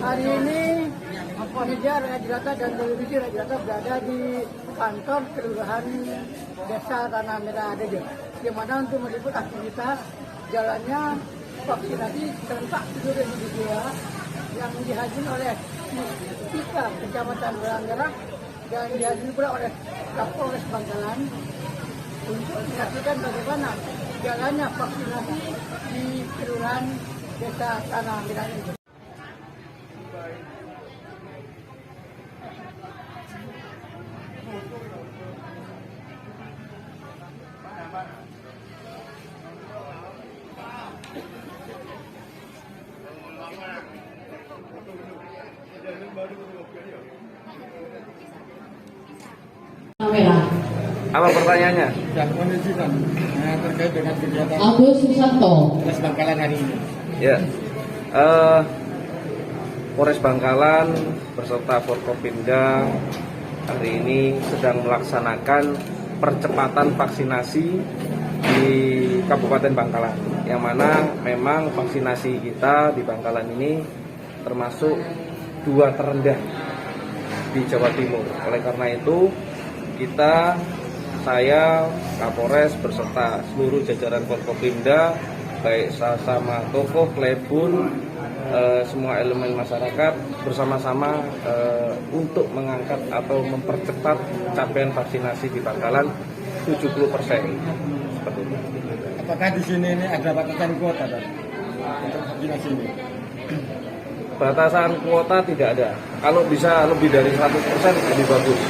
Hari ini media Raja Jelata dan televisi Raja Jelata berada di kantor kelurahan Desa Tanah Merah Deje, yang mana untuk meliput aktivitas jalannya vaksinasi serentak seluruh Indonesia yang dihadiri oleh 3 kecamatan Merah dan dihadiri pula oleh Kapolres Bangkalan untuk menyaksikan bagaimana jalannya vaksinasi di kelurahan Desa Tanah Merah Deje. Apa pertanyaannya? Terkait dengan kegiatan Agus Susanto. Polres Bangkalan hari ini. Ya, Polres Bangkalan beserta Forkopimda hari ini sedang melaksanakan percepatan vaksinasi di Kabupaten Bangkalan, yang mana memang vaksinasi kita di Bangkalan ini termasuk 2 terendah di Jawa Timur. Oleh karena itu saya Kapolres beserta seluruh jajaran Forkopimda, baik sama tokoh, klebun, semua elemen masyarakat bersama-sama untuk mengangkat atau mempercepat capaian vaksinasi di Bangkalan 70%. Seperti itu. Apakah di sini ini ada batasan kuota untuk vaksinasi ini? Batasan kuota tidak ada. Kalau bisa lebih dari 100% lebih bagus.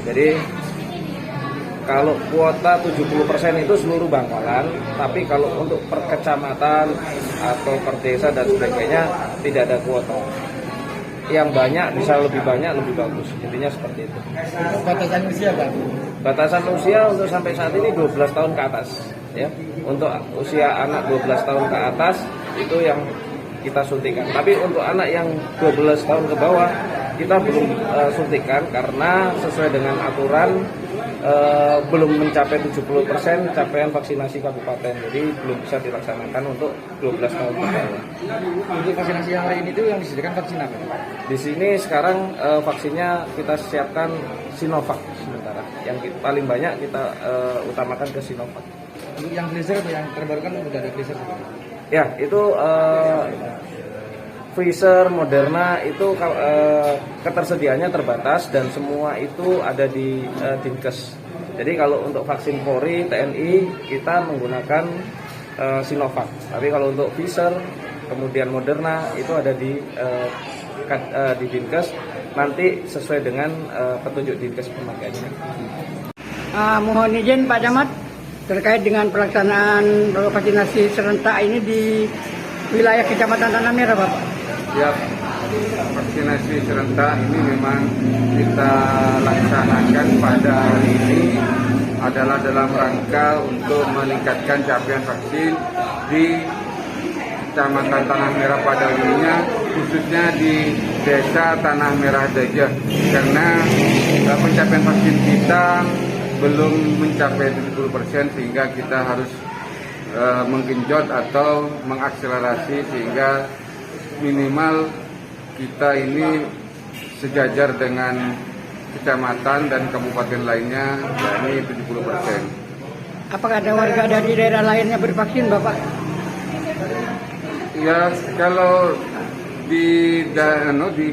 Jadi kalau kuota 70% itu seluruh Bangkalan, tapi kalau untuk per kecamatan atau per desa dan sebagainya tidak ada kuota. Yang banyak bisa lebih banyak lebih bagus. Intinya seperti itu. Batasan usia Pak? Batasan usia untuk sampai saat ini 12 tahun ke atas, ya. Untuk usia anak 12 tahun ke atas itu yang kita suntikan. Tapi untuk anak yang 12 tahun ke bawah kita belum suntikan karena sesuai dengan aturan belum mencapai 70% capaian vaksinasi kabupaten, jadi belum bisa dilaksanakan untuk 12 tahun ke bawah. Untuk vaksinasi yang hari ini itu yang disediakan vaksin apa? Di sini sekarang vaksinnya kita siapkan Sinovac sementara. Yang paling banyak kita utamakan ke Sinovac. Untuk yang Pfizer atau yang terbarukan sudah ada Pfizer? Ya, itu Pfizer, Moderna itu ketersediaannya terbatas dan semua itu ada di Dinkes. Jadi kalau untuk vaksin Polri, TNI kita menggunakan Sinovac. Tapi kalau untuk Pfizer, kemudian Moderna itu ada di Dinkes. Nanti sesuai dengan petunjuk Dinkes pemakaiannya. Mohon izin Pak Camat terkait dengan pelaksanaan vaksinasi serentak ini di wilayah Kecamatan Tanah Merah, Bapak. Ya, vaksinasi serentak ini memang kita laksanakan pada hari ini adalah dalam rangka untuk meningkatkan capaian vaksin di Kecamatan Tanah Merah pada umumnya, khususnya di Desa Tanah Merah Deje, karena pencapaian vaksin kita belum mencapai 70% sehingga kita harus menggenjot atau mengakselerasi sehingga minimal kita ini sejajar dengan kecamatan dan kabupaten lainnya, yakni 70%. Apakah ada warga dari daerah lainnya bervaksin, Bapak? Ya, kalau di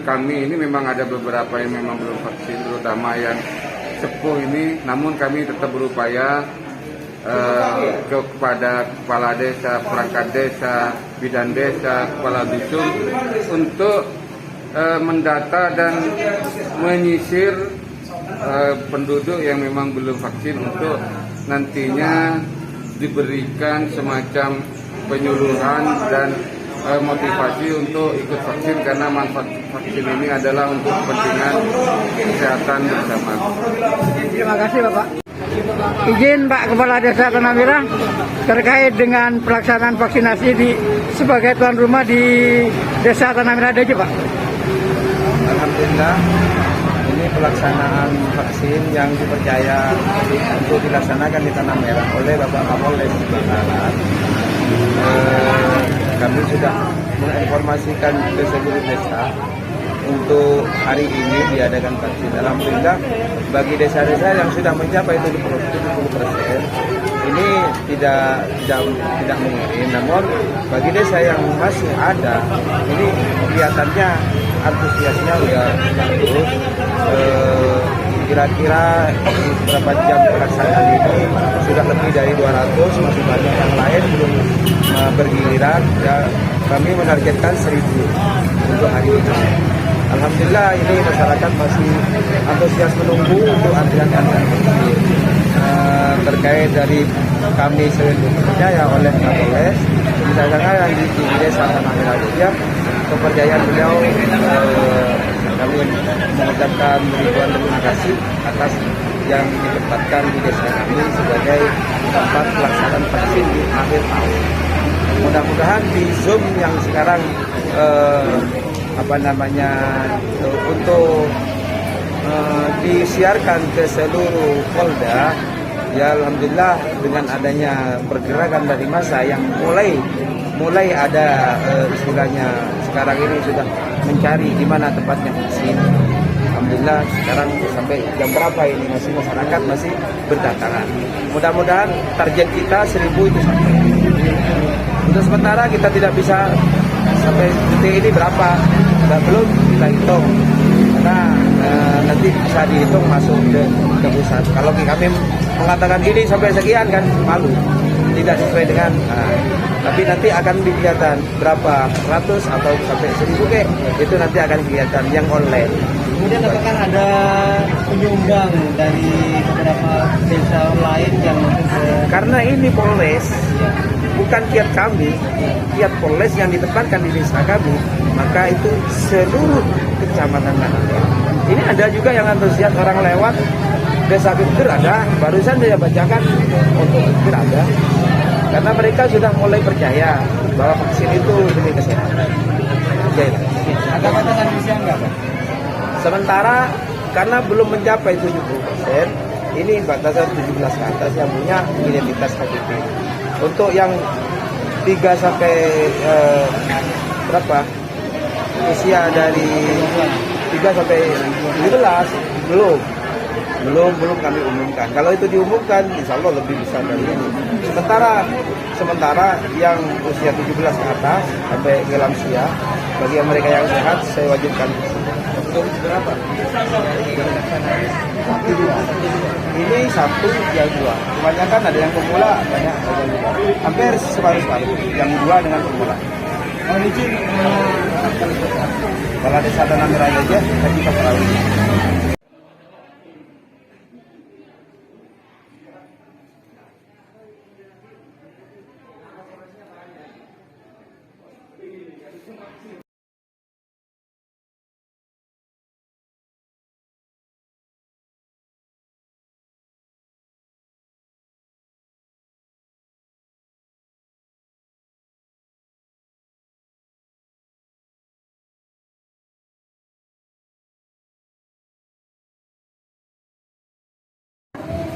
kami ini memang ada beberapa yang memang belum vaksin, terutama yang sepuh ini. Namun kami tetap berupaya kepada kepala desa, perangkat desa, bidan desa, kepala dusun untuk mendata dan menyisir penduduk yang memang belum vaksin untuk nantinya diberikan semacam penyuluhan dan motivasi untuk ikut vaksin, karena manfaat vaksin ini adalah untuk kepentingan kesehatan bersama. Terima kasih Bapak. Izin Pak Kepala Desa Tanah Merah terkait dengan pelaksanaan vaksinasi sebagai tuan rumah di Desa Tanah Merah Deje, Pak. Alhamdulillah, ini pelaksanaan vaksin yang dipercaya untuk dilaksanakan di Tanah Merah oleh Bapak Kapolres Bangkalan. kami sudah menginformasikan ke seluruh desa untuk hari ini diadakan vaksin. Alhamdulillah bagi desa-desa yang sudah mencapai 70%, ini tidak mengirim. Namun bagi desa yang masih ada, ini kelihatannya antusiasnya udah bagus. Kira-kira beberapa jam pelaksanaan ini sudah lebih dari 200, masih banyak yang lain belum bergiliran. Ya, kami menargetkan 1000 untuk hari ini. Alhamdulillah ini masyarakat masih antusias menunggu untuk antrian-antrian terkait dari kami selalu dipercaya oleh Kapolres misalnya yang di desa Tanah Merah Dejah. Kepercayaan beliau, kami mengucapkan ribuan terima kasih atas yang ditempatkan di desa kami sebagai tempat pelaksanaan vaksin di akhir tahun. Mudah-mudahan di Zoom yang sekarang untuk disiarkan ke seluruh Polda, ya alhamdulillah dengan adanya pergerakan dari massa yang mulai ada istilahnya sekarang ini sudah mencari di mana tempatnya vaksin. Alhamdulillah sekarang sampai jam berapa ini masih masyarakat masih berdatangan. Mudah-mudahan target kita 1000 itu sampai. Untuk sementara kita tidak bisa sampai detik ini berapa, belum kita hitung karena nanti bisa dihitung masuk ke pusat. Kalau kami mengatakan ini sampai sekian kan malu, tidak sesuai dengan tapi nanti akan kelihatan berapa ratus atau sampai 1000 itu nanti akan kelihatan yang online. Kemudian apakah ada penyumbang dari beberapa desa lain yang karena ini Polres bukan kiat kami, kiat Polres yang ditempatkan di desa kami, maka itu seluruh kecamatan Manado. Ini ada juga yang antusias orang lewat desa Pinggir ada, barusan saya bacakan untuk Pinggir ada, karena mereka sudah mulai percaya bahwa vaksin itu demi kesehatan. ada batasan usia enggak, Pak? Sementara karena belum mencapai 70%, ini batasan 17 ke atas yang punya identitas KTP. Untuk yang 3 sampai berapa usia dari 3 sampai 17 belum kami umumkan. Kalau itu diumumkan, insya Allah lebih besar dari ini. Sementara yang usia 17 ke atas sampai ke lansia, bagi yang mereka yang sehat, saya wajibkan. Untuk berapa? Ini 1, yang 2. Kebanyakan ada yang pemula, banyak ada yang hampir separuh-separuh. Yang 2 dengan pemula. Kalau desa Tanah Merah aja, Haji Pasrawi.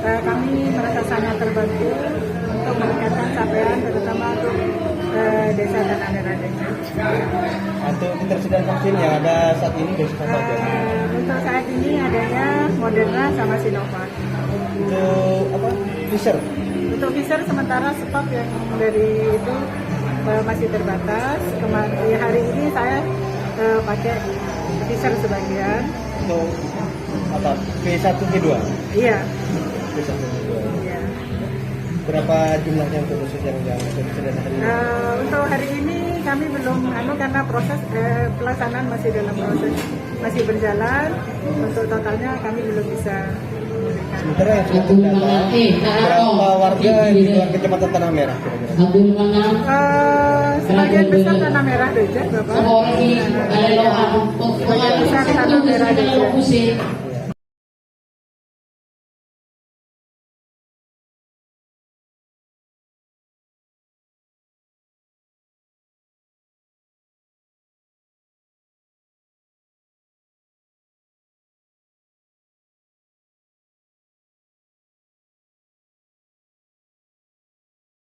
Kami merasa sangat terbantu untuk meningkatkan capaian terutama untuk desa Tanah Merah Dejah. Untuk ketersediaan vaksin yang ada saat ini dosis apa saja? Untuk saat ini adanya Moderna sama Sinovac. Untuk apa? Pfizer. Untuk Pfizer sementara stok yang dari itu masih terbatas. Hari ini saya pakai Pfizer sebagian. Untuk apa? P1 P2. Iya. P1 P2. Iya. Berapa jumlahnya untuk dosis yang disediakan hari ini? Untuk hari ini kami belum karena proses pelaksanaan masih dalam proses, masih berjalan. Untuk totalnya kami belum bisa memberikan. Sementara yang sudah terdata, berapa warga di luar kecamatan Tanah Merah kira-kira? Sebagian besar Tanah Merah Dejah, Bapak. Sebagian besar Tanah Merah Dejah.